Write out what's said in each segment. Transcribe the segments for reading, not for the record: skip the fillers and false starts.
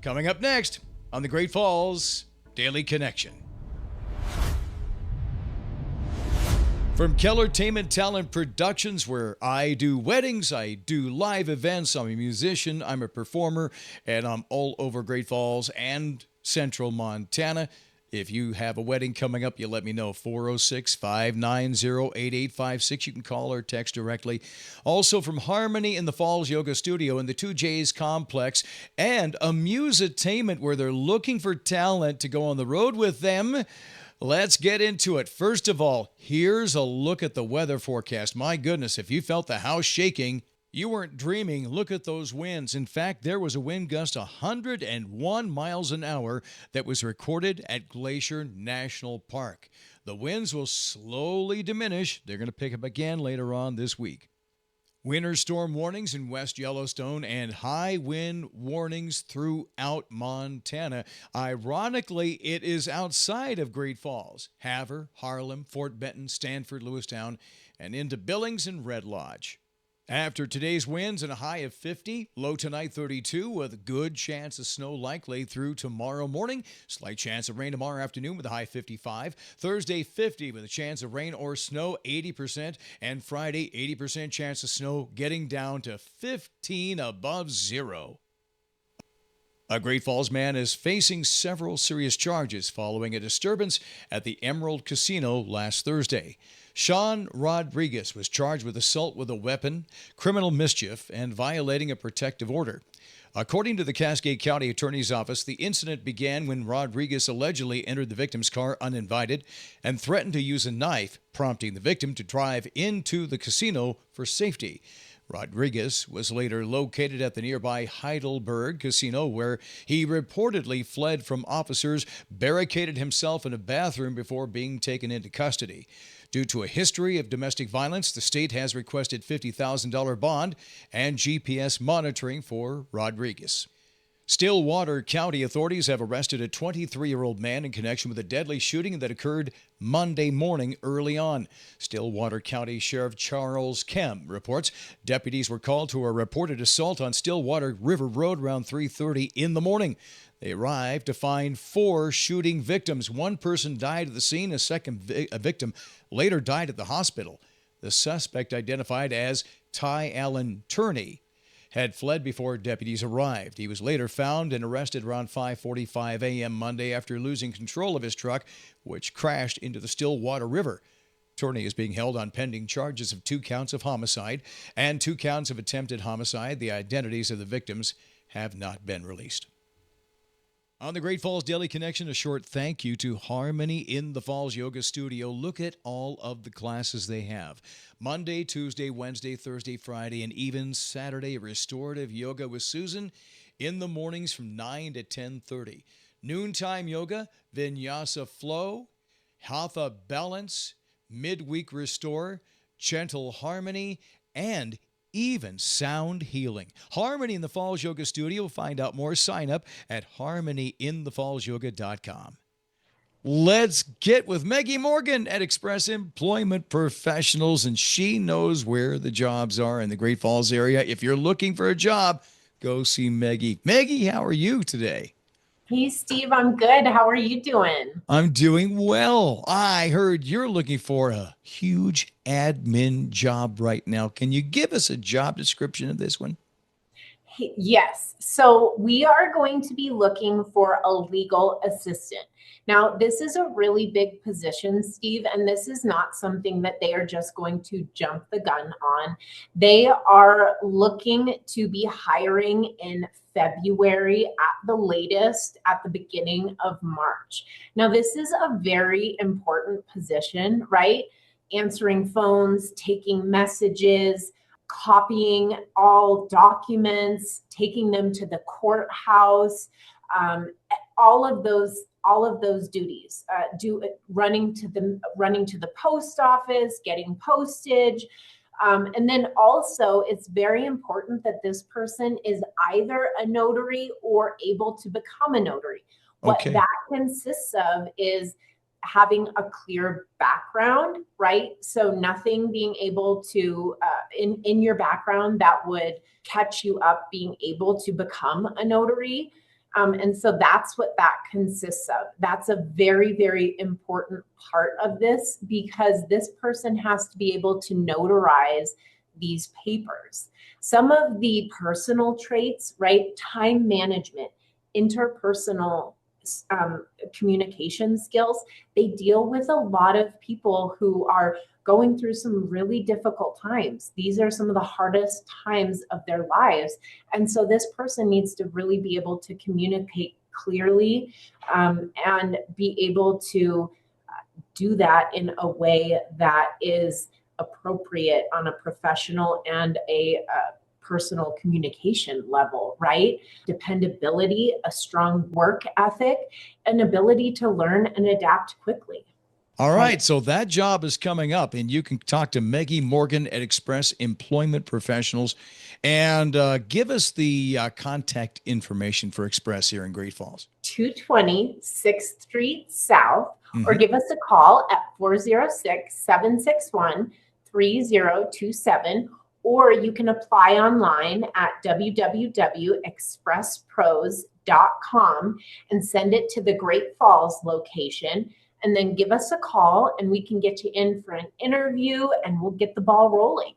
Coming up next on the Great Falls Daily Connection. From Kellertainment Talent Productions, where I do weddings, I do live events, I'm a musician, I'm a performer, and I'm all over Great Falls and Central Montana. If you have a wedding coming up, you let me know. 406-590-8856. You can call or text directly. Also from Harmony in the Falls Yoga Studio in the 2J's Complex, and a Musitainment where they're looking for talent to go on the road with them. Let's get into it. First of all, here's a look at the weather forecast. My goodness, if you felt the house shaking, you weren't dreaming. Look at those winds. In fact, there was a wind gust 101 miles an hour that was recorded at Glacier National Park. The winds will slowly diminish. They're going to pick up again later on this week. Winter storm warnings in West Yellowstone and high wind warnings throughout Montana. Ironically, it is outside of Great Falls: Havre, Harlem, Fort Benton, Stanford, Lewistown, and into Billings and Red Lodge. After today's winds and a high of 50, low tonight 32 with a good chance of snow likely through tomorrow morning. Slight chance of rain tomorrow afternoon with a high 55. Thursday 50 with a chance of rain or snow 80%. And Friday 80% chance of snow getting down to 15 above zero. A Great Falls man is facing several serious charges following a disturbance at the Emerald Casino last Thursday. Sean Rodriguez was charged with assault with a weapon, criminal mischief, and violating a protective order. According to the Cascade County Attorney's Office, the incident began when Rodriguez allegedly entered the victim's car uninvited and threatened to use a knife, prompting the victim to drive into the casino for safety. Rodriguez was later located at the nearby Heidelberg Casino, where he reportedly fled from officers, barricaded himself in a bathroom before being taken into custody. Due to a history of domestic violence, the state has requested $50,000 bond and GPS monitoring for Rodriguez. Stillwater County authorities have arrested a 23-year-old man in connection with a deadly shooting that occurred Monday morning early on. Stillwater County Sheriff Charles Kemp reports deputies were called to a reported assault on Stillwater River Road around 3:30 in the morning. They arrived to find 4 shooting victims. One person died at the scene. A second victim later died at the hospital. The suspect, identified as Ty Allen Turney, had fled before deputies arrived. He was later found and arrested around 5:45 a.m. Monday after losing control of his truck, which crashed into the Stillwater River. Turney is being held on pending charges of 2 counts of homicide and 2 counts of attempted homicide. The identities of the victims have not been released. On the Great Falls Daily Connection, a short thank you to Harmony in the Falls Yoga Studio. Look at all of the classes they have. Monday, Tuesday, Wednesday, Thursday, Friday, and even Saturday, restorative yoga with Susan in the mornings from 9 to 10:30. Noontime yoga, vinyasa flow, hatha balance, midweek restore, gentle harmony, and even sound healing. Harmony in the Falls Yoga Studio. Find out more. Sign up at harmonyinthefallsyoga.com. Let's get with Maggie Morgan at Express Employment Professionals, and she knows where the jobs are in the Great Falls area. If you're looking for a job, go see Maggie. Maggie, how are you today? Hey, Steve, I'm good. How are you doing? I'm doing well. I heard you're looking for a huge admin job right now. Can you give us a job description of this one? Yes. So we are going to be looking for a legal assistant. Now, this is a really big position, Steve, and this is not something that they are just going to jump the gun on. They are looking to be hiring in February at the latest, at the beginning of March. Now, this is a very important position, right? Answering phones, taking messages, copying all documents, taking them to the courthouse, all of those duties, running to the post office, getting postage. And then also, it's very important that this person is either a notary or able to become a notary. Okay. What that consists of is having a clear background, right? So nothing being able to, in your background that would catch you up being able to become a notary. And so that's what that consists of. That's a very, very important part of this, because this person has to be able to notarize these papers. Some of the personal traits, right? Time management, interpersonal communication skills, they deal with a lot of people who are going through some really difficult times. These are some of the hardest times of their lives. And so this person needs to really be able to communicate clearly, and be able to do that in a way that is appropriate on a professional and a personal communication level, right? Dependability, a strong work ethic, an ability to learn and adapt quickly. All right, so that job is coming up, and you can talk to Maggie Morgan at Express Employment Professionals, and give us the contact information for Express here in Great Falls. 220 6th Street South, or give us a call at 406-761-3027, or you can apply online at www.expresspros.com and send it to the Great Falls location, and then give us a call and we can get you in for an interview and we'll get the ball rolling.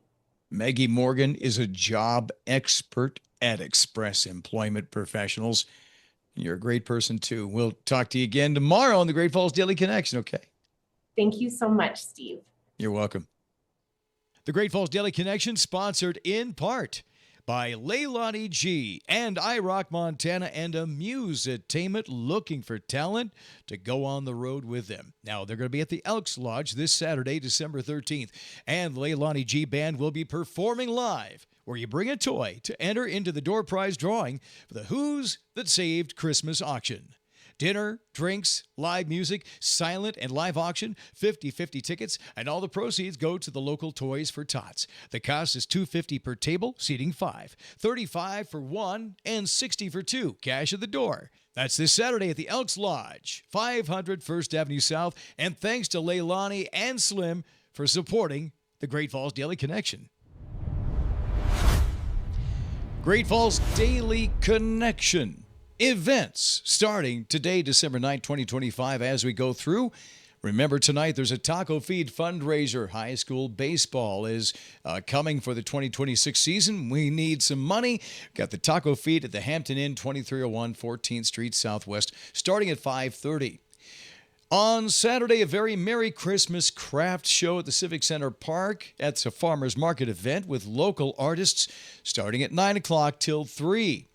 Maggie Morgan is a job expert at Express Employment Professionals. You're a great person, too. We'll talk to you again tomorrow on the Great Falls Daily Connection, okay? Thank you so much, Steve. You're welcome. The Great Falls Daily Connection, sponsored in part by Leilani G and iRock Montana and Amusetainment, looking for talent to go on the road with them. Now, they're going to be at the Elks Lodge this Saturday, December 13th, and Leilani G Band will be performing live, where you bring a toy to enter into the door prize drawing for the Who's That Saved Christmas auction. Dinner, drinks, live music, silent and live auction, 50-50 tickets, and all the proceeds go to the local Toys for Tots. The cost is $250 per table, seating 5, $35 for 1, and $60 for 2, cash at the door. That's this Saturday at the Elks Lodge, 500 First Avenue South, and thanks to Leilani and Slim for supporting the Great Falls Daily Connection. Great Falls Daily Connection. Events starting today, December 9th, 2025, as we go through. Remember, tonight there's a taco feed fundraiser. High school baseball is coming for the 2026 season. We need some money. Got the taco feed at the Hampton Inn, 2301 14th Street Southwest, starting at 5:30. On Saturday, a very Merry Christmas craft show at the Civic Center Park. That's a farmer's market event with local artists, starting at 9 o'clock till 3.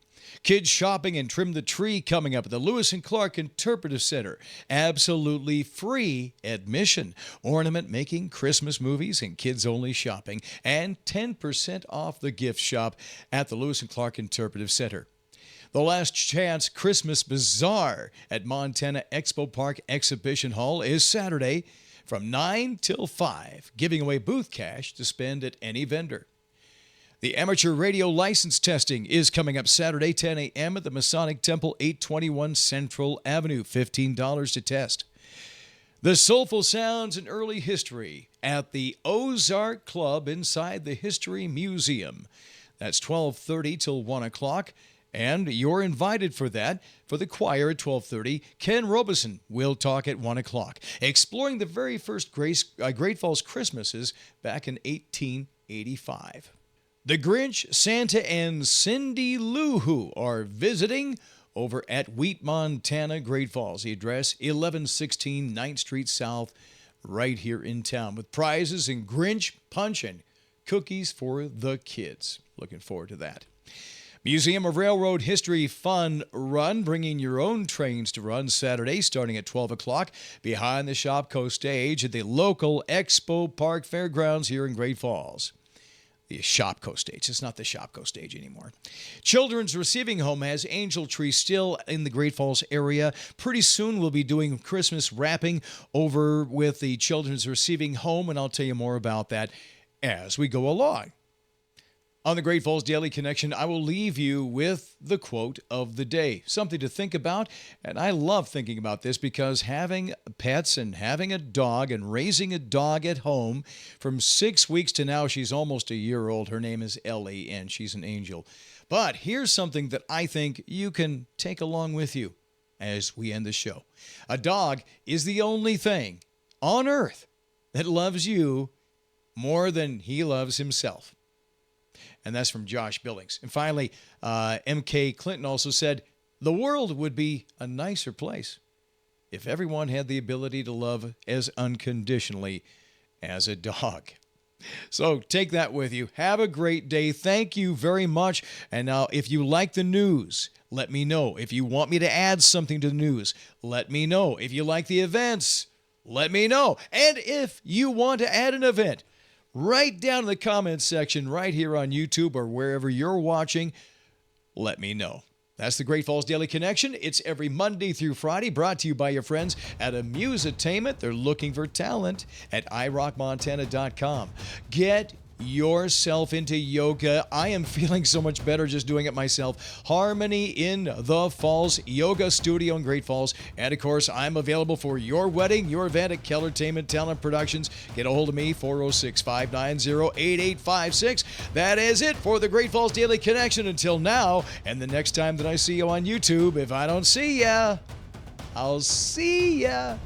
Kids shopping and trim the tree coming up at the Lewis and Clark Interpretive Center. Absolutely free admission. Ornament making, Christmas movies, and kids-only shopping. And 10% off the gift shop at the Lewis and Clark Interpretive Center. The Last Chance Christmas Bazaar at Montana Expo Park Exhibition Hall is Saturday from 9 till 5, giving away booth cash to spend at any vendor. The amateur radio license testing is coming up Saturday, 10 a.m. at the Masonic Temple, 821 Central Avenue, $15 to test. The Soulful Sounds and Early History at the Ozark Club inside the History Museum. That's 12:30 till 1 o'clock, and you're invited for that. For the choir at 12:30, Ken Robeson will talk at 1 o'clock, exploring the very first Great Falls Christmases back in 1885. The Grinch, Santa, and Cindy Lou Who are visiting over at Wheat, Montana, Great Falls. The address, 1116 9th Street South, right here in town, with prizes and Grinch punch and cookies for the kids. Looking forward to that. Museum of Railroad History Fun Run, bringing your own trains to run Saturday, starting at 12 o'clock, behind the Shopko stage at the local Expo Park Fairgrounds here in Great Falls. The Shopko stage. It's not the Shopko stage anymore. Children's Receiving Home has Angel Tree still in the Great Falls area. Pretty soon we'll be doing Christmas wrapping over with the Children's Receiving Home, and I'll tell you more about that as we go along. On the Great Falls Daily Connection, I will leave you with the quote of the day. Something to think about, and I love thinking about this because having pets and having a dog and raising a dog at home from 6 weeks to now, she's almost a year old. Her name is Ellie, and she's an angel. But here's something that I think you can take along with you as we end the show. A dog is the only thing on earth that loves you more than he loves himself. And that's from Josh Billings. And finally, M.K. Clinton also said, the world would be a nicer place if everyone had the ability to love as unconditionally as a dog. So take that with you. Have a great day. Thank you very much. And now, if you like the news, let me know. If you want me to add something to the news, let me know. If you like the events, let me know. And if you want to add an event, write down in the comments section right here on YouTube or wherever you're watching, let me know. That's the Great Falls Daily Connection. It's every Monday through Friday, brought to you by your friends at Amusetainment. They're looking for talent at iRockMontana.com. Get yourself into yoga. I am feeling so much better just doing it myself. Harmony in the Falls Yoga Studio in Great Falls. And of course, I'm available for your wedding, your event at Kellertainment Talent Productions. Get a hold of me, 406-590-8856. That is it for the Great Falls Daily Connection until now. And the next time that I see you on YouTube, if I don't see ya, I'll see ya.